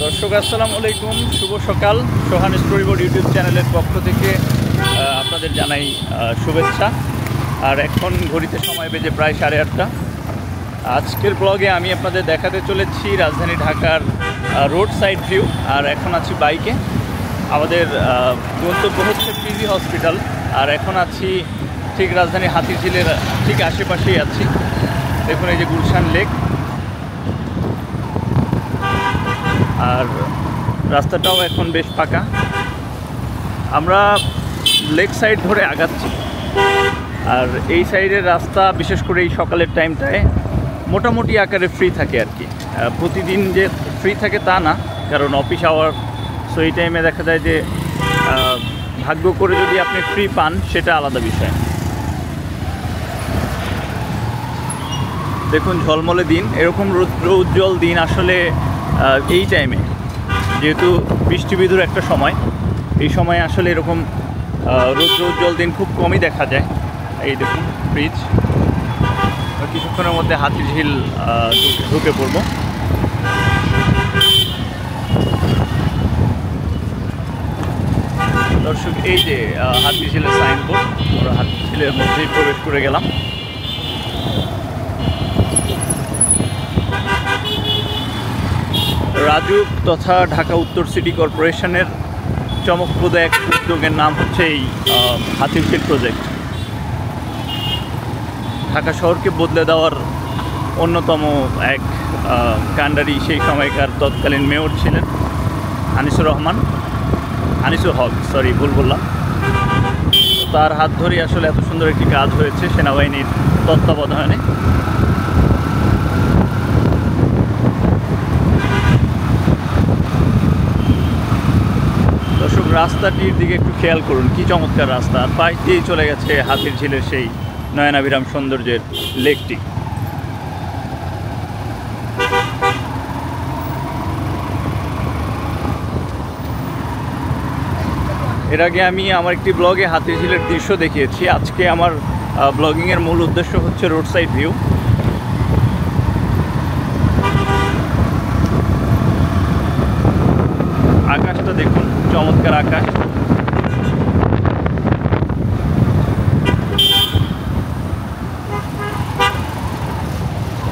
দর্শক আসসালামু আলাইকুম, শুভ সকাল। সোহান স্টোরিবোর্ড ইউটিউব চ্যানেলের পক্ষ থেকে আপনাদের জানাই শুভেচ্ছা। আর এখন ঘড়িতে সময় বেজে প্রায় 8:30। আজকের ব্লগে আমি আপনাদের দেখাতে চলেছি রাজধানী ঢাকার রোড সাইড ভিউ। আর এখন আছি বাইকে। আমাদের গন্তব্য হচ্ছে পিজি হসপিটাল। আর এখন আছি ঠিক রাজধানী হাতিরঝিলের ঠিক আশেপাশেই আছি। দেখুন এই যে গুলশান লেক, আর রাস্তাটাও এখন বেশ ফাঁকা। আমরা লেক সাইড ধরে আগাচ্ছি। আর এই সাইডের রাস্তা বিশেষ করে এই সকালের টাইমটায় মোটামুটি আকারে ফ্রি থাকে আর কি। প্রতিদিন যে ফ্রি থাকে তা না, কারণ অফিস আওয়ার। সো এই টাইমে দেখা যায় যে ভাগ্য করে যদি আপনি ফ্রি পান সেটা আলাদা বিষয়। দেখুন ঝলমলে দিন, এরকম রৌদ্রোজ্জ্বল দিন আসলে এই টাইমে, যেহেতু বৃষ্টি বিধুর একটা সময়, এই সময় আসলে এরকম রৌদ্রোজ্জ্বল দিন খুব কমই দেখা যায়। এই দেখুন ব্রিজ, কিছুক্ষণের মধ্যে হাতিরঝিল ঢুকে পড়ব। দর্শক এই যে হাতিরঝিলের সাইনবোর্ড, আমরা হাতিরঝিলের মধ্যেই প্রবেশ করে গেলাম। রাজুক তথা ঢাকা উত্তর সিটি কর্পোরেশনের চমকপ্রদ এক উদ্যোগের নাম হচ্ছে এই হাতিরঝিল প্রজেক্ট। ঢাকা শহরকে বদলে দেওয়ার অন্যতম এক কাণ্ডারি সেই সময়কার তৎকালীন মেয়র ছিলেন আনিসুর হক, ভুল বললাম। তার হাত ধরেই আসলে এত সুন্দর একটি কাজ হয়েছে সেনাবাহিনীর তত্ত্বাবধানে। দর্শক রাস্তাটির দিকে একটু খেয়াল করুন, কি চমৎকার রাস্তা। আর পাশ দিয়েই চলে গেছে হাতিরঝিলের সেই নয়নাভিরাম সৌন্দর্যের লেকটি। এর আগে আমি আমার একটি ব্লগে হাতিরঝিলের দৃশ্য দেখিয়েছি। আজকে আমার ব্লগিংয়ের মূল উদ্দেশ্য হচ্ছে রোড সাইড ভিউ। আকাশটা দেখুন, চমৎকার আকাশ।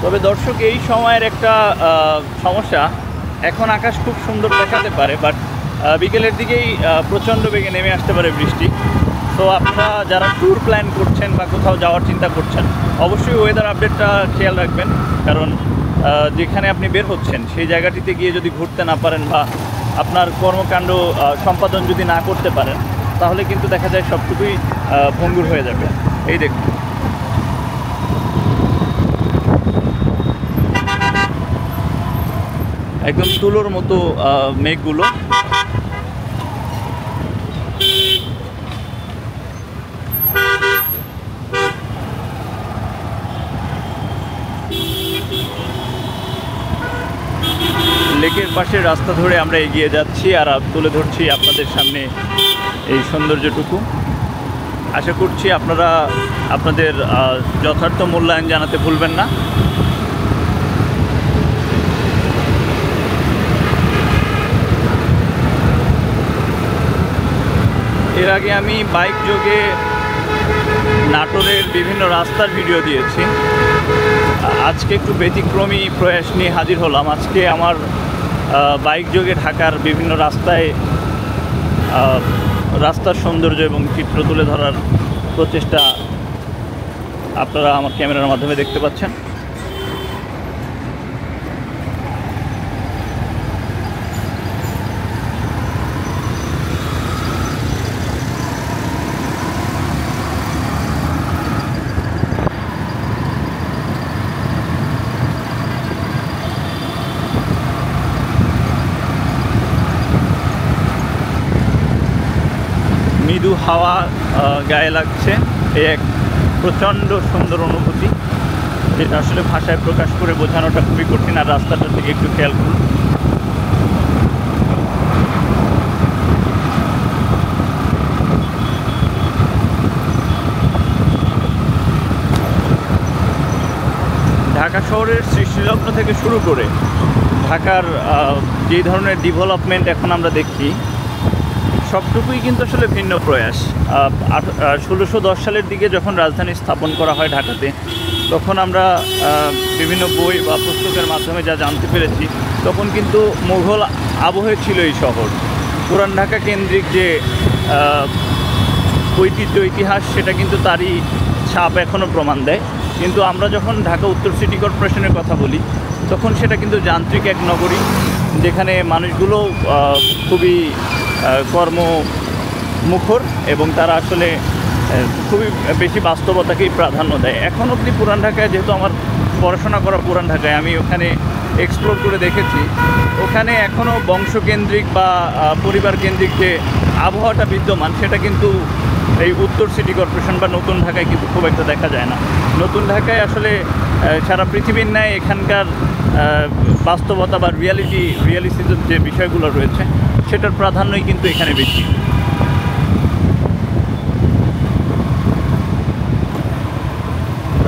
তবে দর্শক এই সময়ের একটা সমস্যা, এখন আকাশ খুব সুন্দর দেখাতে পারে, বাট বিকেলের দিকেই প্রচণ্ড বেগে নেমে আসতে পারে বৃষ্টি। তো আপনারা যারা ট্যুর প্ল্যান করছেন বা কোথাও যাওয়ার চিন্তা করছেন, অবশ্যই ওয়েদার আপডেটটা খেয়াল রাখবেন। কারণ যেখানে আপনি বের হচ্ছেন সেই জায়গাটিতে গিয়ে যদি ঘুরতে না পারেন বা আপনার কর্মকাণ্ড সম্পাদন যদি না করতে পারেন, তাহলে কিন্তু দেখা যায় সবটুকুই ভঙ্গুর হয়ে যাবে। এই দেখুন একদম তুলোর মতো মেঘগুলো। লেকের পাশে রাস্তা ধরে আমরা এগিয়ে যাচ্ছি আর তুলে ধরছি আপনাদের সামনে এই সৌন্দর্যটুকু। আশা করছি আপনারা আপনাদের যথার্থ মূল্যায়ন জানাতে ভুলবেন না। এর আগে আমি বাইক যোগে নাটোরের বিভিন্ন রাস্তার ভিডিও দিয়েছি। আজকে একটু ব্যতিক্রমী প্রয়াস নিয়ে হাজির হলাম। আজকে আমার বাইক যোগে ঢাকার বিভিন্ন রাস্তার সৌন্দর্য এবং চিত্র তুলে ধরার প্রচেষ্টা আপনারা আমার ক্যামেরার মাধ্যমে দেখতে পাচ্ছেন। মৃদু হাওয়া গায়ে লাগছে, এই এক প্রচণ্ড সুন্দর অনুভূতি, যেটা আসলে ভাষায় প্রকাশ করে বোঝানোটা খুবই কঠিন। আর রাস্তাটার দিকে একটু খেয়াল করুন। ঢাকা শহরের সৃষ্টিলগ্ন থেকে শুরু করে ঢাকার যেই ধরনের ডেভেলপমেন্ট এখন আমরা দেখছি সবটুকুই কিন্তু আসলে ভিন্ন প্রয়াস। 1610 সালের দিকে যখন রাজধানী স্থাপন করা হয় ঢাকাতে, তখন আমরা বিভিন্ন বই বা পুস্তকের মাধ্যমে যা জানতে পেরেছি, তখন কিন্তু মুঘল আবহে ছিল এই শহর। পুরান ঢাকা কেন্দ্রিক যে ঐতিহ্য ইতিহাস, সেটা কিন্তু তারই ছাপ এখনও প্রমাণ দেয়। কিন্তু আমরা যখন ঢাকা উত্তর সিটি কর্পোরেশনের কথা বলি, তখন সেটা কিন্তু যান্ত্রিক এক নগরী, যেখানে মানুষগুলো খুবই কর্মমুখর এবং তারা আসলে খুবই বেশি বাস্তবতাকেই প্রাধান্য দেয়। এখন অবধি পুরান ঢাকায়, যেহেতু আমার পড়াশোনা করা পুরান ঢাকায়, আমি ওখানে এক্সপ্লোর করে দেখেছি, ওখানে এখনও বংশকেন্দ্রিক বা পরিবার কেন্দ্রিক যে আবহাওয়াটা বিদ্যমান, সেটা কিন্তু এই উত্তর সিটি কর্পোরেশন বা নতুন ঢাকায় কিন্তু খুব একটা দেখা যায় না। নতুন ঢাকায় আসলে সারা পৃথিবীর ন্যায় এখানকার বাস্তবতা বা রিয়ালিটিজম যে বিষয়গুলো রয়েছে, সেটার প্রাধান্যই কিন্তু এখানে বেশি।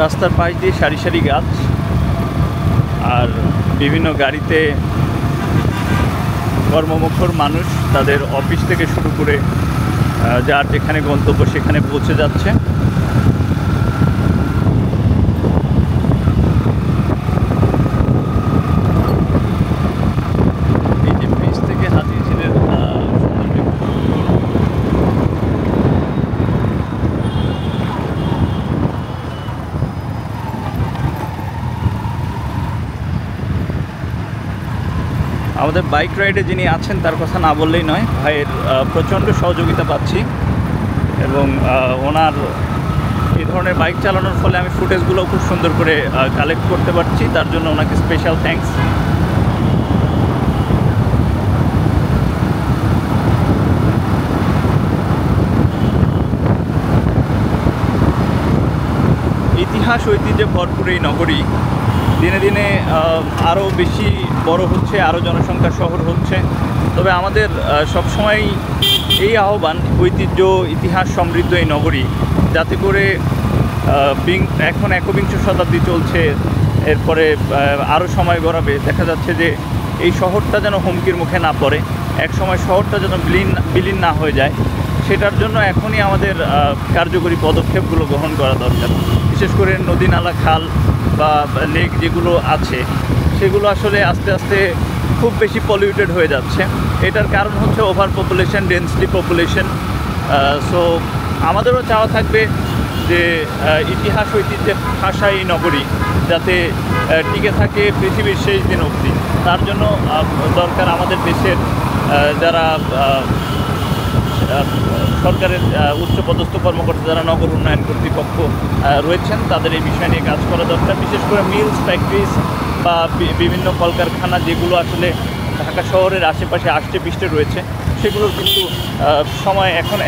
রাস্তার পাশ দিয়ে সারি সারি গাছ, আর বিভিন্ন গাড়িতে কর্মমুখর মানুষ তাদের অফিস থেকে শুরু করে যার যেখানে গন্তব্য সেখানে পৌঁছে যাচ্ছে। এই যে ব্রিজ থেকে হাতিঝিলের আমাদের বাইক রাইডে যিনি আছেন তার কথা না বললেই নয়। ভাইয়ের প্রচণ্ড সহযোগিতা পাচ্ছি এবং ওনার এই ধরনের বাইক চালানোর ফলে আমি ফুটেজগুলো খুব সুন্দর করে কালেক্ট করতে পারছি, তার জন্য ওনাকে স্পেশাল থ্যাঙ্কস। ইতিহাস ঐতিহ্যে ভরপুর এই নগরী দিনে দিনে আরও বেশি বড় হচ্ছে, আরও জনসংখ্যার শহর হচ্ছে। তবে আমাদের সবসময় এই আহ্বান, ঐতিহ্য ইতিহাস সমৃদ্ধ এই নগরী, যাতে করে এখন 21 শতাব্দী চলছে, এরপরে আরও সময় গড়াবে, দেখা যাচ্ছে যে এই শহরটা যেন হুমকির মুখে না পড়ে, এক সময় শহরটা যেন বিলীন না হয়ে যায়, সেটার জন্য এখনই আমাদের কার্যকরী পদক্ষেপগুলো গ্রহণ করা দরকার। বিশেষ করে নদী নালা খাল বা লেক যেগুলো আছে, সেগুলো আসলে আস্তে আস্তে খুব বেশি পলিউটেড হয়ে যাচ্ছে। এটার কারণ হচ্ছে over population, densely population. So আমাদেরও চাওয়া থাকবে যে ইতিহাস ঐতিহ্যের ভাষা এই নগরী যাতে টিকে থাকে পৃথিবীর শেষ দিন অবধি। তার জন্য দরকার আমাদের দেশের যারা সরকারের উচ্চপদস্থ কর্মকর্তা, যারা নগর উন্নয়ন কর্তৃপক্ষ রয়েছেন, তাদের এই বিষয় নিয়ে কাজ করা দরকার। বিশেষ করে মিলস, ফ্যাক্টরিজ বা বিভিন্ন কলকারখানা যেগুলো আসলে ঢাকা শহরের আশেপাশে আষ্টে পিষ্টে রয়েছে, সেগুলোর কিন্তু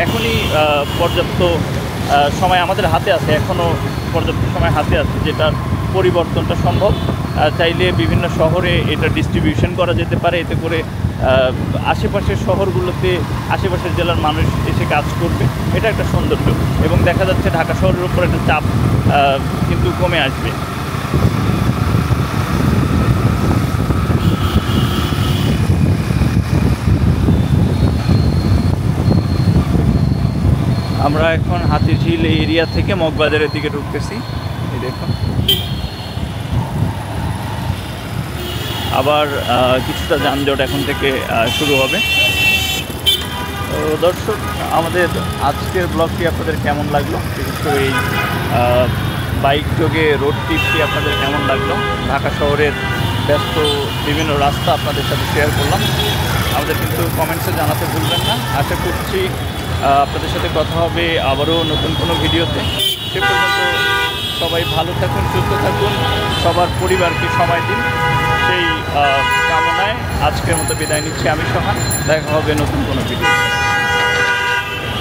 এখনই পর্যাপ্ত সময় আমাদের হাতে আছে, এখনও পর্যাপ্ত সময় হাতে আছে, যেটার পরিবর্তনটা সম্ভব। চাইলে বিভিন্ন শহরে এটা ডিস্ট্রিবিউশন করা যেতে পারে, এতে করে আশেপাশের শহরগুলোতে আশেপাশের জেলার মানুষ এসে কাজ করবে। এটা একটা সৌন্দর্য, এবং দেখা যাচ্ছে ঢাকা শহরের উপর একটা চাপ কিন্তু কমে আসবে। আমরা এখন হাতিঝিল এই এরিয়া থেকে মগবাজারের দিকে ঢুকতেছি। এই দেখুন, আবার কিছুটা যানজট এখন থেকে শুরু হবে। তো দর্শক, আমাদের আজকের ব্লগটি আপনাদের কেমন লাগলো, বিশেষ করে এই বাইক যোগে রোড ট্রিপটি আপনাদের কেমন লাগলো? ঢাকা শহরের ব্যস্ত বিভিন্ন রাস্তা আপনাদের সাথে শেয়ার করলাম। আমাদের কিন্তু কমেন্টসে জানাতে ভুলবেন না। আশা করছি আপনাদের সাথে কথা হবে আবারও নতুন কোনো ভিডিওতে। সে পর্যন্ত সবাই ভালো থাকুন, সুস্থ থাকুন, সবার পরিবারকে সময় দিন, সেই কামনায় আজকের মতো বিদায় নিচ্ছি আমি সোহান। দেখা হবে নতুন কোনো ভিডিও।